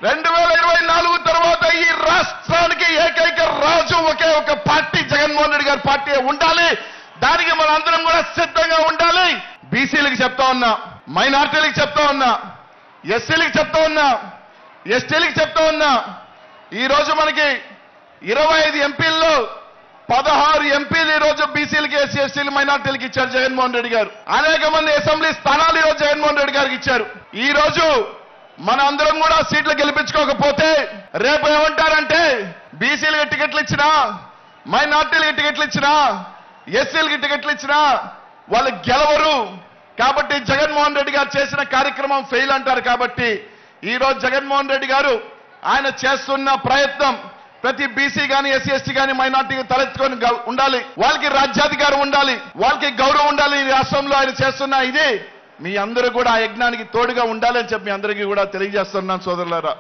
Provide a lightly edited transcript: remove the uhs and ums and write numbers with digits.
2024 తర్వాత ఈ రాష్ట్రానికి ఏకైక రాజు ఒకే ఒక పార్టీ జగన్మోహన్ రెడ్డి గారి పార్టీ ఉండాలి. దానికి మనందరం కూడా సిద్ధంగా ఉండాలి. బీసీలకు చెప్తా ఉన్నా, మైనార్టీలకు చెప్తా ఉన్నా, ఎస్సీలకు చెప్తా ఉన్నా, ఎస్టీలకు చెప్తా ఉన్నా. ఈ రోజు మనకి 25 ఎంపీల్లో 16 ఎంపీలు ఈ రోజు బీసీలకి, ఎస్సీ ఎస్టీలు, మైనార్టీలకు ఇచ్చారు జగన్మోహన్ రెడ్డి గారు. అనేక మంది అసెంబ్లీ స్థానాలు ఈ రోజు జగన్మోహన్ రెడ్డి గారికి ఇచ్చారు. ఈ రోజు మన అందరం కూడా సీట్లు గెలిపించుకోకపోతే రేపు ఏమంటారంటే బీసీలకు టికెట్లు ఇచ్చినా, మైనార్టీలకు టికెట్లు ఇచ్చినా, ఎస్సీలకి టికెట్లు ఇచ్చినా వాళ్ళు గెలవరు. కాబట్టి జగన్మోహన్ రెడ్డి గారు చేసిన కార్యక్రమం ఫెయిల్ అంటారు. కాబట్టి ఈ రోజు జగన్మోహన్ రెడ్డి గారు ఆయన చేస్తున్న ప్రయత్నం ప్రతి బీసీ గాని, ఎస్సీ ఎస్టీ గాని, మైనార్టీ తలెత్తుకొని ఉండాలి. వాళ్ళకి రాజ్యాధికారం ఉండాలి, వాళ్ళకి గౌరవం ఉండాలి. ఈ రాష్ట్రంలో ఆయన చేస్తున్న ఇది మీ అందరూ కూడా ఆ యజ్ఞానికి తోడుగా ఉండాలని చెప్పి మీ అందరికీ కూడా తెలియజేస్తున్నాను సోదరులారా.